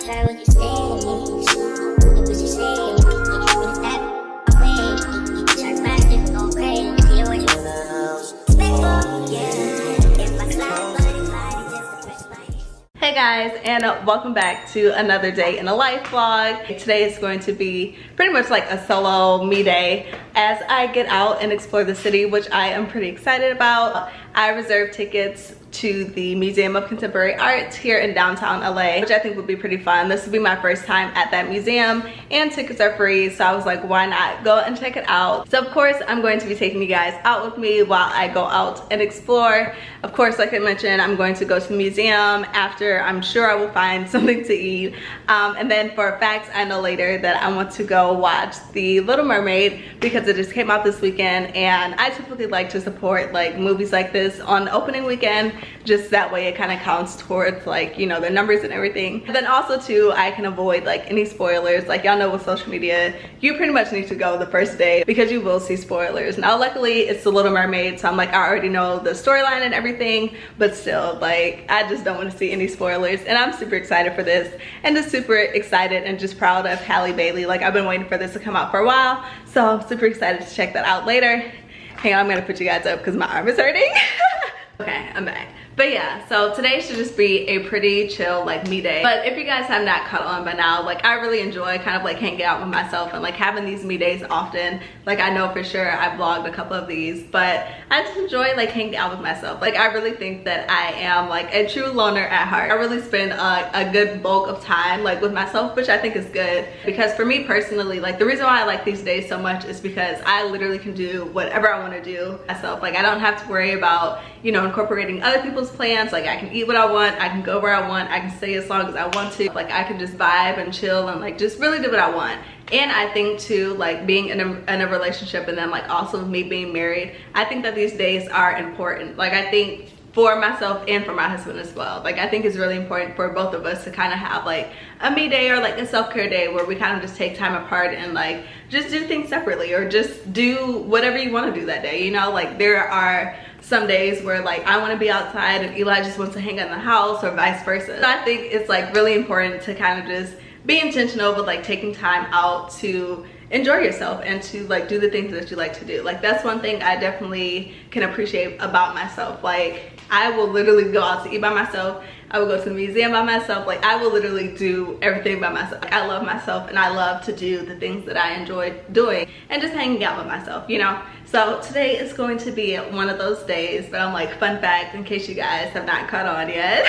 Hey guys, and welcome back to another day in a life vlog. Today is going to be pretty much like a solo me day as I get out and explore the city, which I am pretty excited about. I reserved tickets to the Museum of Contemporary Art here in downtown LA, which I think would be pretty fun. This will be my first time at that museum and tickets are free, so I was like, why not go and check it out? So of course I'm going to be taking you guys out with me while I go out and explore. Of course, like I mentioned, I'm going to go to the museum. After, I'm sure I will find something to eat, and then for a fact I know later that I want to go watch The Little Mermaid because it just came out this weekend, and I typically like to support like movies like this on the opening weekend, just that way it kind of counts towards like, you know, the numbers and everything. And then also too, I can avoid like any spoilers. Like y'all know with social media, you pretty much need to go the first day because you will see spoilers. Now luckily it's The Little Mermaid, so I'm like, I already know the storyline and everything, but still, like, I just don't want to see any spoilers. And I'm super excited for this, and just super excited and just proud of Halle Bailey. Like, I've been waiting for this to come out for a while, so I'm super excited to check that out later. Hang on, I'm gonna put you guys up because my arm is hurting. Okay, I'm back. But yeah, so today should just be a pretty chill like me day. But if you guys have not caught on by now, like I really enjoy kind of like hanging out with myself and like having these me days often. Like I know for sure I vlogged a couple of these, but I just enjoy like hanging out with myself. Like I really think that I am like a true loner at heart. I really spend a good bulk of time like with myself, which I think is good, because for me personally, like the reason why I like these days so much is because I literally can do whatever I want to do myself. Like I don't have to worry about, you know, incorporating other people's plans. Like I can eat what I want, I can go where I want, I can stay as long as I want to. Like I can just vibe and chill and like just really do what I want. And I think too, like being in a relationship, and then like also me being married, I think that these days are important. Like I think for myself and for my husband as well. Like I think it's really important for both of us to kind of have like a me day or like a self-care day where we kind of just take time apart and like just do things separately, or just do whatever you want to do that day, you know? Like there are some days where like I want to be outside and Eli just wants to hang out in the house, or vice versa. So I think it's like really important to kind of just be intentional with like taking time out to enjoy yourself and to like do the things that you like to do. Like that's one thing I definitely can appreciate about myself. Like I will literally go out to eat by myself, I will go to the museum by myself. Like I will literally do everything by myself. Like, I love myself and I love to do the things that I enjoy doing and just hanging out with myself, you know? So today is going to be one of those days, but I'm like, fun fact in case you guys have not caught on yet.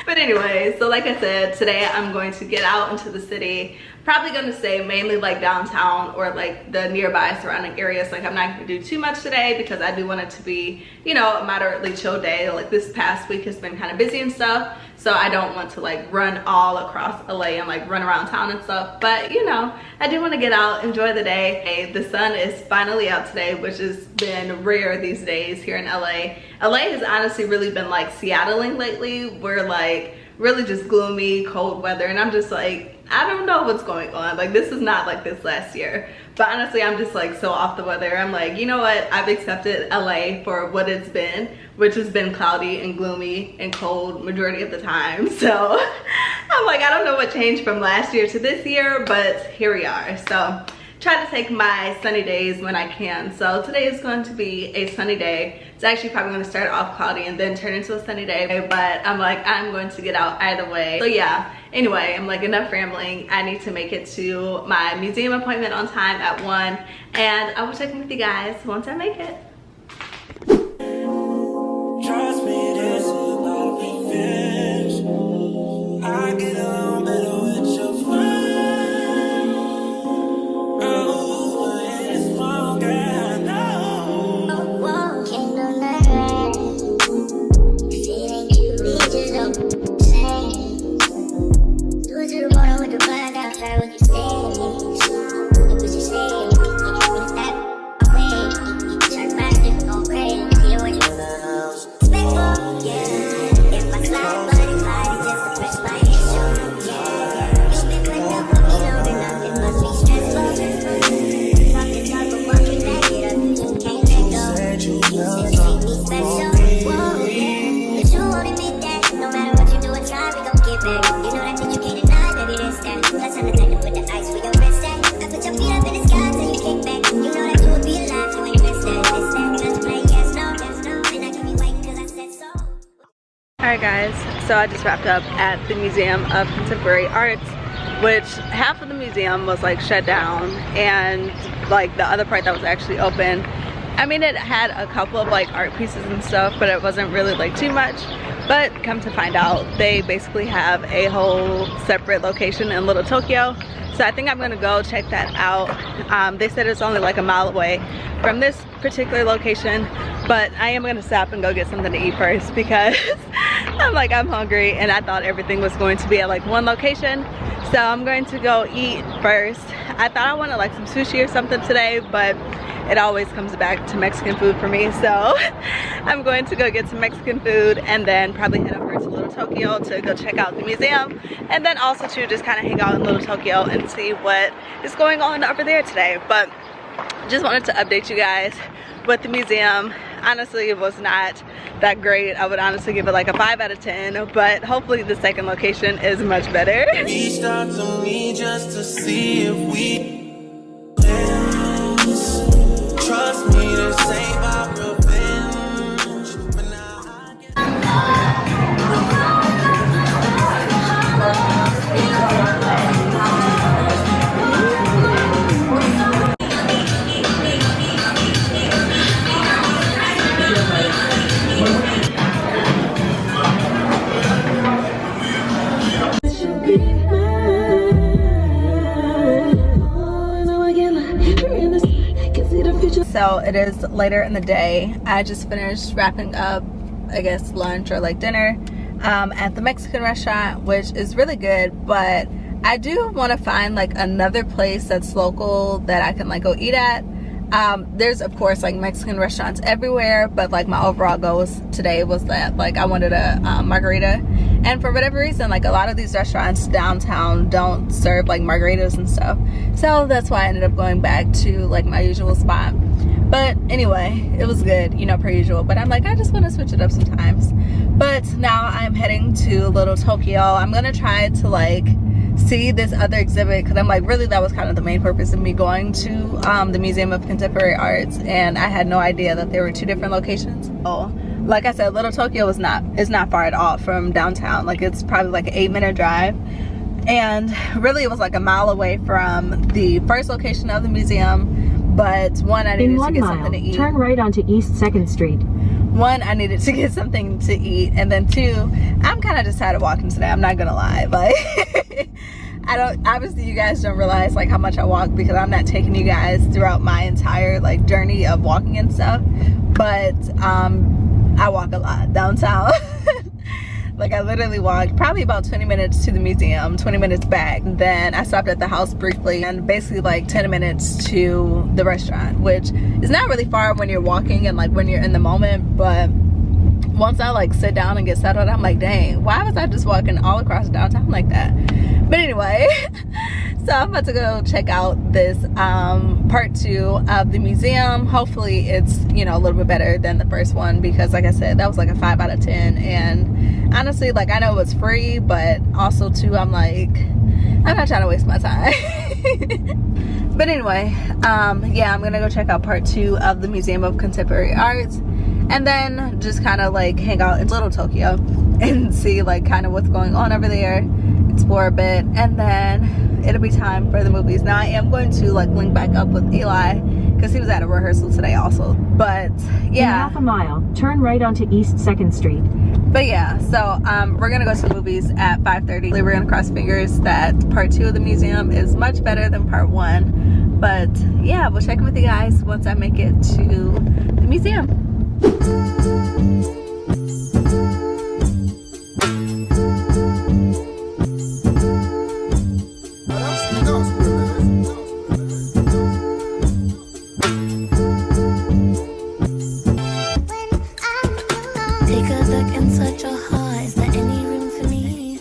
But anyway, so like I said, today I'm going to get out into the city. Probably gonna stay mainly like downtown or like the nearby surrounding areas. Like I'm not gonna do too much today because I do want it to be, you know, a moderately chill day. Like this past week has been kind of busy and stuff, so I don't want to like run all across LA and like run around town and stuff. But you know, I do want to get out, enjoy the day. Hey, the sun is finally out today, which has been rare these days here in LA. LA has honestly really been like Seattling lately. We're like really just gloomy, cold weather, and I'm just like, I don't know what's going on. Like this is not like this last year. But honestly, I'm just like so off the weather. I'm like, you know what? I've accepted LA for what it's been, which has been cloudy and gloomy and cold majority of the time. So I'm like, I don't know what changed from last year to this year, but here we are. So try to take my sunny days when I can. So today is going to be a sunny day. It's actually probably going to start off cloudy and then turn into a sunny day, but I'm like, I'm going to get out either way. So yeah, anyway, I'm like, enough rambling. I need to make it to my museum appointment on time at 1, and I will check in with you guys once I make it. Trust me, this is about revenge. I get along better with your friends. Oh, it's wrong, I know. Oh, whoa, can't do nothing right. If it ain't you, we just don't say. Do it to the bottom with the blind outside what you say. What you say? When it's that way, turn back, it's gon' crazy. See what you respectful, yeah. If I slide, but it's sliding just to press my issue, yeah. You been quick to put me on, then nothing must be stressful. Talk the talk, but walking back it up, you just can't let go. You still treat me special, whoa, yeah. But you won't admit that, no matter what you do or try, we gon' get back. You know that shit you can't deny, baby. So I just wrapped up at the Museum of Contemporary Arts, which half of the museum was like shut down, and like the other part that was actually open, I mean, it had a couple of like art pieces and stuff, but it wasn't really like too much. But come to find out, they basically have a whole separate location in Little Tokyo. So I think I'm gonna go check that out. They said it's only like a mile away from this particular location, but I am gonna stop and go get something to eat first because I'm hungry, and I thought everything was going to be at like one location. So I'm going to go eat first. I thought I wanted like some sushi or something today, but it always comes back to Mexican food for me. So I'm going to go get some Mexican food and then probably head over to Little Tokyo to go check out the museum, and then also to just kind of hang out in Little Tokyo and see what is going on over there today. But just wanted to update you guys with the museum. Honestly, it was not that great. I would honestly give it like a 5 out of 10, but hopefully the second location is much better. Reached out to me just to see if we dance. Trust me to save our revenge. But now I So it is later in the day. I just finished wrapping up, I guess, lunch or like dinner at the Mexican restaurant, which is really good, but I do want to find like another place that's local that I can like go eat at. There's of course like Mexican restaurants everywhere, but like my overall goals today was that like I wanted a margarita, and for whatever reason like a lot of these restaurants downtown don't serve like margaritas and stuff, so that's why I ended up going back to like my usual spot. But anyway, it was good, you know, per usual, but I'm like, I just want to switch it up sometimes. But now I'm heading to Little Tokyo. I'm gonna try to like see this other exhibit, because I'm like, really that was kind of the main purpose of me going to the Museum of Contemporary Arts, and I had no idea that there were 2 different locations. Oh, like I said, Little Tokyo is not far at all from downtown. Like it's probably like an 8-minute drive, and really it was like a mile away from the first location of the museum. But one, I needed to get something to eat. Turn right onto East 2nd Street. One, I needed to get something to eat, and then 2, I'm kind of just tired of walking today. I'm not gonna lie, like obviously you guys don't realize like how much I walk, because I'm not taking you guys throughout my entire like journey of walking and stuff, but I walk a lot downtown. Like I literally walked probably about 20 minutes to the museum, 20 minutes back. Then I stopped at the house briefly, and basically like 10 minutes to the restaurant, which is not really far when you're walking and like when you're in the moment. But once I like sit down and get settled, I'm like, dang, why was I just walking all across downtown like that? But anyway, so I'm about to go check out this part 2 of the museum. Hopefully it's, you know, a little bit better than the first one, because like I said, that was like a 5 out of 10. And honestly, like I know it's free, but also too, I'm like, I'm not trying to waste my time. But anyway, yeah, I'm gonna go check out part 2 of the Museum of Contemporary Arts, and then just kind of like hang out in Little Tokyo and see like kind of what's going on over there, explore a bit, and then it'll be time for the movies. Now I am going to like link back up with Eli, because he was at a rehearsal today also. But yeah, In half a mile, turn right onto East 2nd Street. But yeah, so we're gonna go to the movies at 5:30. We're gonna cross fingers that part 2 of the museum is much better than part 1. But yeah, we'll check in with you guys once I make it to the museum. Take a look inside your heart. Is there any room for me?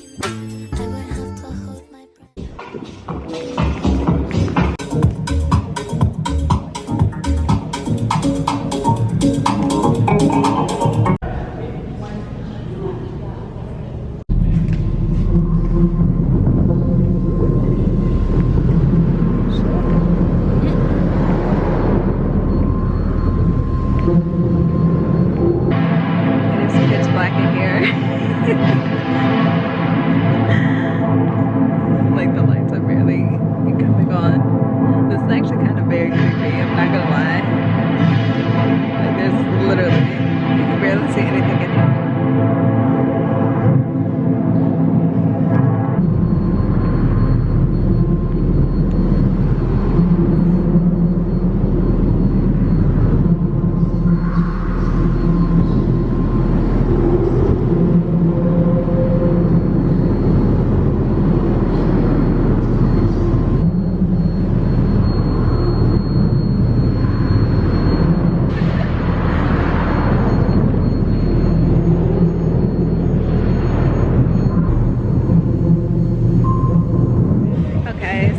I would have to hold my breath.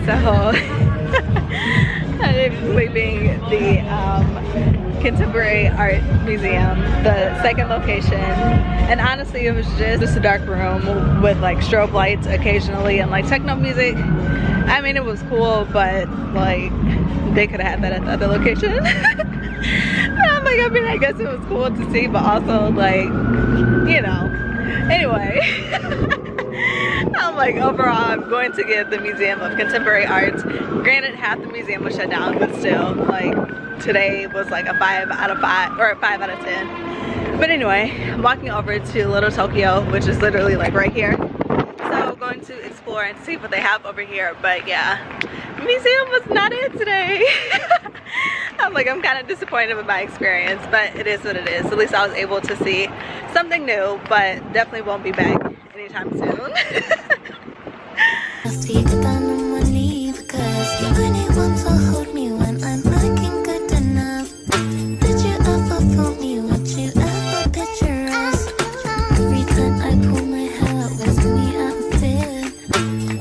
so I'm leaving the Contemporary Art Museum, the second location, and honestly it was just a dark room with like strobe lights occasionally and like techno music. I mean, it was cool, but like they could have had that at the other location. I'm like, I mean, I guess it was cool to see, but also like, you know, anyway. I'm like, overall, I'm going to give the Museum of Contemporary Art, granted half the museum was shut down, but still, like, today was like a 5 out of 5, or a 5 out of 10. But anyway, I'm walking over to Little Tokyo, which is literally like right here. So going to explore and see what they have over here. But yeah, the museum was not it today. I'm like, I'm kind of disappointed with my experience, but it is what it is. At least I was able to see something new, but definitely won't be back anytime soon. Speak about no money because you're the only one to hold me when I'm looking good enough. Did you ever fool me? Would you ever picture us? Every time I pull my hair out, with me I'm fit.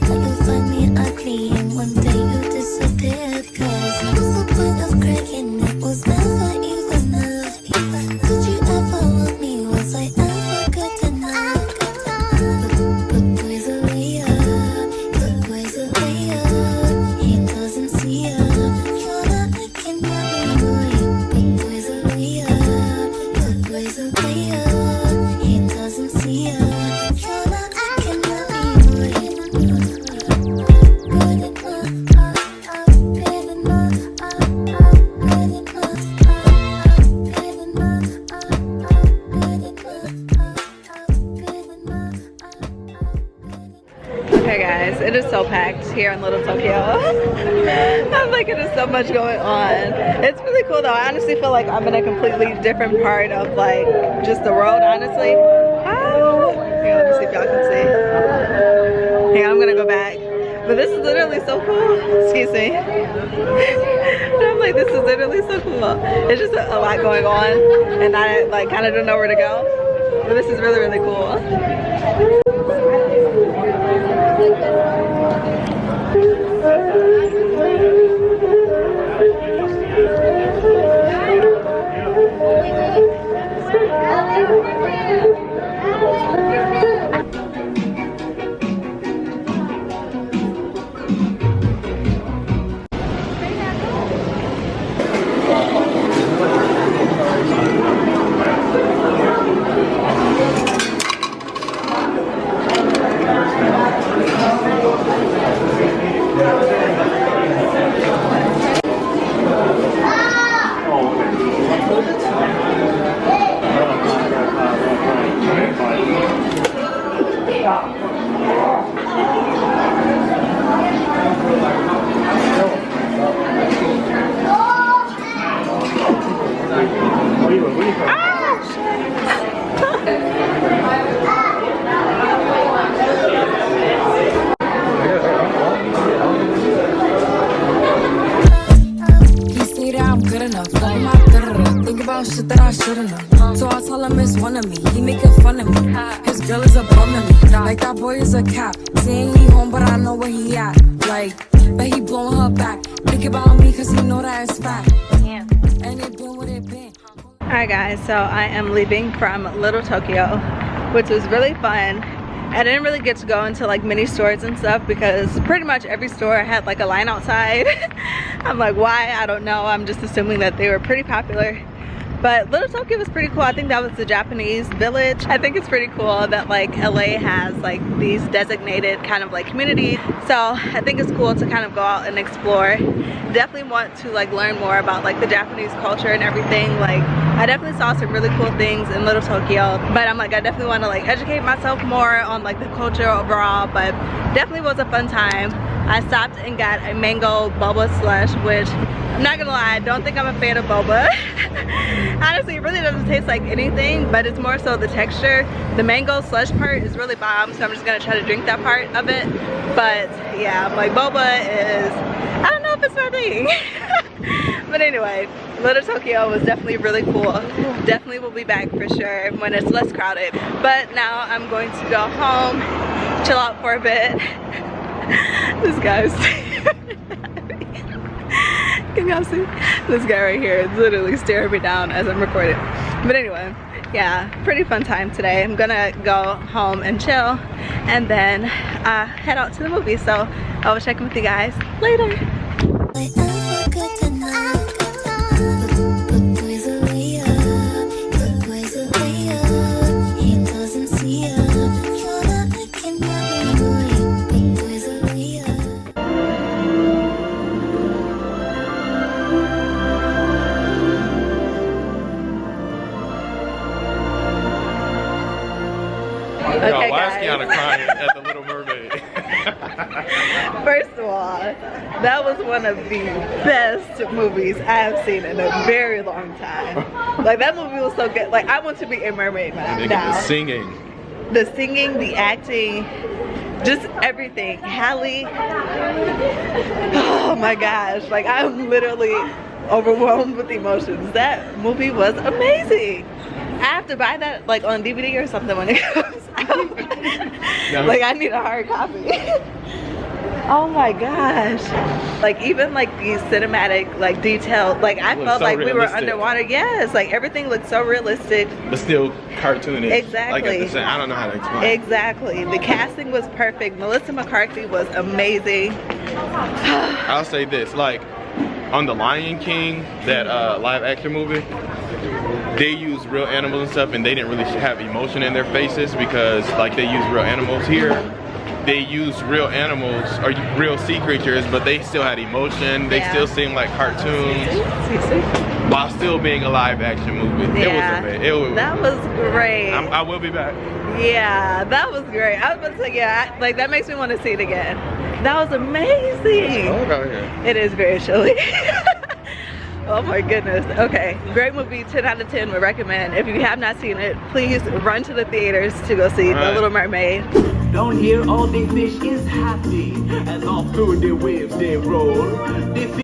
But you'll find me ugly and one day you disappear. Cause what's the point of cracking? It was never even enough. Did you ever want me? Was I ever good enough? But boys are way up. But boys are way up. He doesn't see us. You're not looking at me, boy. But boys are way up. But boys are way up. He doesn't see us. You're not looking at me, boy. Good enough. Good enough. Good enough. Okay guys, it is so packed here in Little Tokyo. I'm like, it is so much going on. It's really cool though. I honestly feel like I'm in a completely different part of like just the world, honestly. Oh, here, let me see if y'all can see. Hang on, I'm gonna go back. But this is literally so cool. Excuse me. And I'm like, this is literally so cool. It's just a lot going on and I like kind of don't know where to go. But this is really, really cool. Shit that I should've known. So I tell him it's one of me. He making fun of me. His girl is a bum to me. Like that boy is a cap. Saying he home, but I know where he at. Like, but he blowing her back. Think about me, cause he know that it's fat. Yeah. And it been what it been. Alright guys, so I am leaving from Little Tokyo, which was really fun. I didn't really get to go into like mini stores and stuff because pretty much every store had like a line outside. I'm like, why? I don't know. I'm just assuming that they were pretty popular. But Little Tokyo was pretty cool. I think that was the Japanese village. I think it's pretty cool that like LA has like these designated kind of like communities. So I think it's cool to kind of go out and explore. Definitely want to like learn more about like the Japanese culture and everything. Like I definitely saw some really cool things in Little Tokyo, but I'm like, I definitely want to like educate myself more on like the culture overall. But definitely was a fun time. I stopped and got a mango boba slush, which I'm not gonna lie, I don't think I'm a fan of boba. Honestly, it really doesn't taste like anything, but it's more so the texture. The mango slush part is really bomb, so I'm just gonna try to drink that part of it. But yeah, like boba is, I don't know if it's my thing. But anyway, Little Tokyo was definitely really cool. Definitely will be back for sure when it's less crowded. But now I'm going to go home, chill out for a bit. This guy's Can y'all see? This guy right here is literally staring me down as I'm recording. But anyway, yeah, pretty fun time today. I'm gonna go home and chill and then head out to the movie. So I will check in with you guys later. Okay, why is guys. Kiana crying at the Little Mermaid? First of all, that was one of the best movies I have seen in a very long time. Like, that movie was so good. Like, I want to be a mermaid now. The singing. The singing, the acting, just everything. Halle, oh my gosh. Like, I'm literally overwhelmed with emotions. That movie was amazing. I have to buy that like on DVD or something when it comes out. Like, I need a hard copy. Oh my gosh. Like, even like the cinematic like detail, like I felt so like we were realistic. underwater. Yes, like everything looked so realistic. But still cartoonish. Exactly. Like at the same, I don't know how to explain. Exactly. The casting was perfect. Melissa McCarthy was amazing. I'll say this, like on The Lion King, that live action movie, they used real animals and stuff, and they didn't really have emotion in their faces because like they used real animals. Here they used real animals or real sea creatures, but they still had emotion. They still seemed like cartoons while still being a live action movie. Yeah. It was amazing. That was great. I will be back. Yeah, that was great. I was about to say, yeah, like that makes me want to see it again. That was amazing. Oh, okay. It is very chilly. Oh my goodness. Okay, great movie. 10 out of 10 would recommend. If you have not seen it, please run to the theaters to go see The Little Mermaid. Down here all the fish is happy, as all through the waves they roll. The